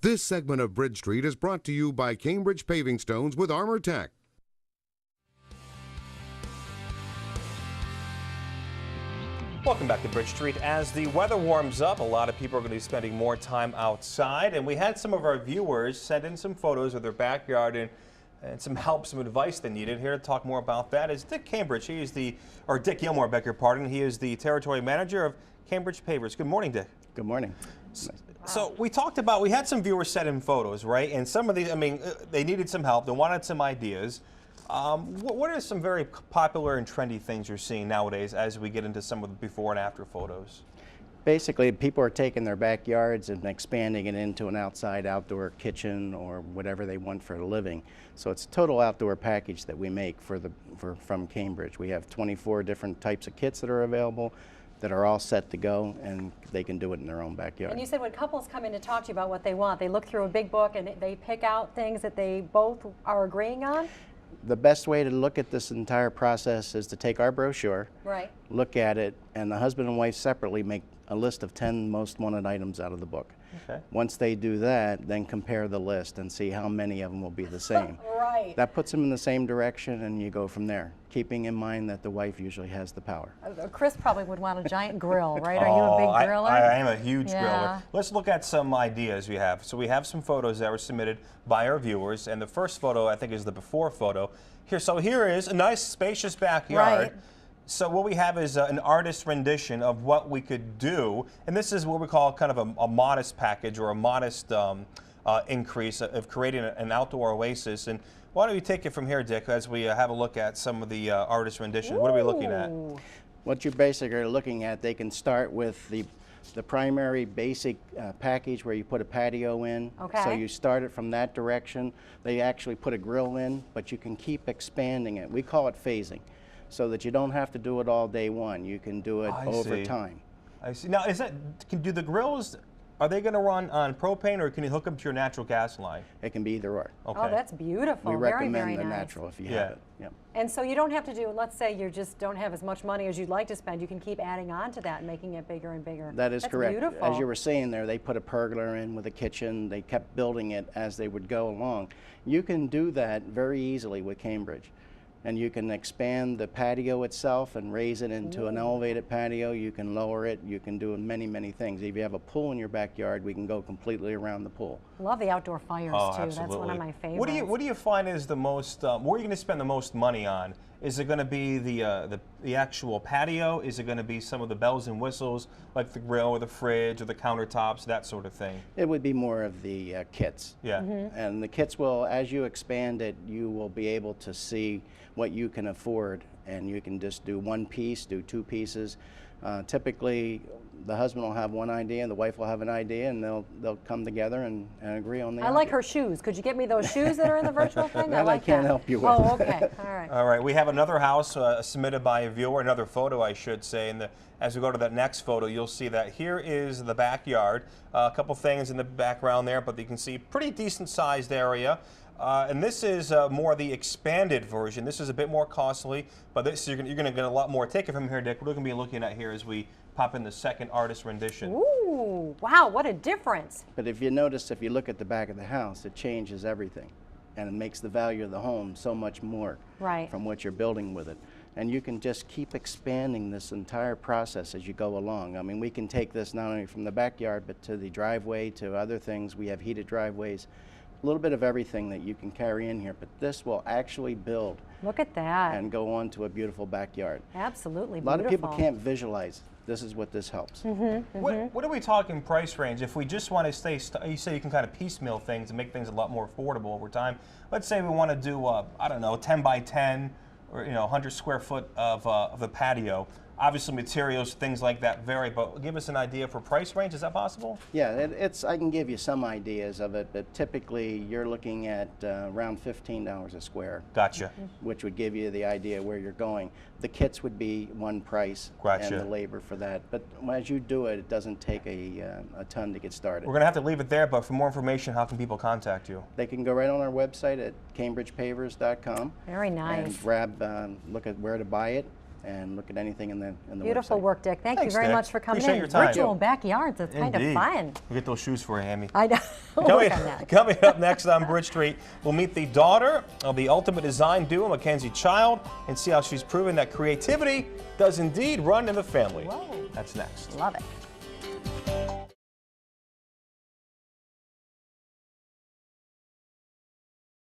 This segment of Bridge Street is brought to you by Cambridge Paving Stones with ArmorTech. Welcome back to Bridge Street. As the weather warms up, a lot of people are going to be spending more time outside, and we had some of our viewers send in some photos of their backyard and some help, some advice they needed. Here to talk more about that is Dick Cambridge. He is Dick Gilmore, beg your pardon. He is the territory manager of Cambridge Pavers. Good morning, Dick. Good morning. So we had some viewers send in photos, right? And some of these, they needed some help. They wanted some ideas. What are some very popular and trendy things you're seeing nowadays as we get into some of the before and after photos? Basically, people are taking their backyards and expanding it into an outdoor kitchen or whatever they want for a living. So it's a total outdoor package that we make from Cambridge. We have 24 different types of kits that are available that are all set to go, and they can do it in their own backyard. And you said when couples come in to talk to you about what they want, they look through a big book and they pick out things that they both are agreeing on? The best way to look at this entire process is to take our brochure, right, look at it, and the husband and wife separately make a list of 10 most wanted items out of the book. Okay. Once they do that, then compare the list and see how many of them will be the same. Right. That puts them in the same direction, and you go from there, keeping in mind that the wife usually has the power. Chris probably would want a giant grill, right? Are you a big griller? I am a huge Yeah. griller. Let's look at some ideas we have. So we have some photos that were submitted by our viewers, and the first photo I think is the before photo. Here is a nice spacious backyard. Right. So what we have is an artist rendition of what we could do, and this is what we call kind of a modest package or a modest increase of creating an outdoor oasis. And why don't you take it from here, Dick, as we have a look at some of the artist renditions. What are we looking at? What you basically are looking at, they can start with the primary basic package where you put a patio in. Okay. So you start it from that direction. They actually put a grill in, but you can keep expanding it. We call it phasing, so that you don't have to do it all day one. You can do it over time. I see. Now, do the grills, are they going to run on propane, or can you hook them to your natural gas line? It can be either or. Okay. Oh, that's beautiful. We very, recommend very the nice. natural if you have it. Yep. And so you don't have to do, let's say you just don't have as much money as you'd like to spend, you can keep adding on to that and making it bigger and bigger. That is That's correct. Beautiful. As you were saying there, they put a pergola in with a kitchen. They kept building it as they would go along. You can do that very easily with Cambridge. And you can expand the patio itself and raise it into an elevated patio. You can lower it. You can do many, many things. If you have a pool in your backyard, we can go completely around the pool. Love the outdoor fires too. Absolutely. That's one of my favorites. What do you find is the most? Where are you going to spend the most money on? Is it going to be the actual patio? Is it going to be some of the bells and whistles, like the grill or the fridge or the countertops, that sort of thing? It would be more of the kits. Yeah. And the kits will, as you expand it, you will be able to see what you can afford, and you can just do one piece, do two pieces. Typically, the husband will have one idea, and the wife will have an idea, and they'll come together and agree on the I like her shoes. Could you get me those shoes that are in the virtual thing? That I can't help you with. Oh, okay. All right. All right. We have another house submitted by a viewer, another photo, I should say. And as we go to that next photo, you'll see that here is the backyard. A couple things in the background there, but you can see pretty decent sized area. And this is more the expanded version. This is a bit more costly, but you're going to get a lot more. Take it from here, Dick. What we're going to be looking at here as we pop in the second artist rendition. Ooh, wow, what a difference. But if you notice, if you look at the back of the house, it changes everything. And it makes the value of the home so much more from what you're building with it. And you can just keep expanding this entire process as you go along. I mean, we can take this not only from the backyard, but to the driveway, to other things. We have heated driveways. A little bit of everything that you can carry in here, but this will actually build. Look at that. And go on to a beautiful backyard. Absolutely beautiful. A lot of people beautiful. can't visualize. This is what this helps. What are we talking price range? If we just want to stay, you say you can kind of piecemeal things and make things a lot more affordable over time. Let's say we want to do, I don't know, 10 by 10 or 100 square foot of the patio. Obviously, materials, things like that vary, but give us an idea for price range. Is that possible? Yeah, I can give you some ideas of it, but typically you're looking at around $15 a square. Gotcha. Which would give you the idea where you're going. The kits would be one price, gotcha, and the labor for that. But as you do it, it doesn't take a ton to get started. We're going to have to leave it there, but for more information, how can people contact you? They can go right on our website at cambridgepavers.com. Very nice. And grab, look at where to buy it. and look at anything in the Beautiful website. work, Dick. Thank you very Dick. much for coming Appreciate in. your time. Virtual backyards, it's kind of Indeed. fun. We'll get those shoes for you, Amy. I know. We'll work on that. Coming up next on Bridge Street, we'll meet the daughter of the ultimate design duo, Mackenzie Child, and see how she's proven that creativity does indeed run in the family. Whoa. That's next. Love it.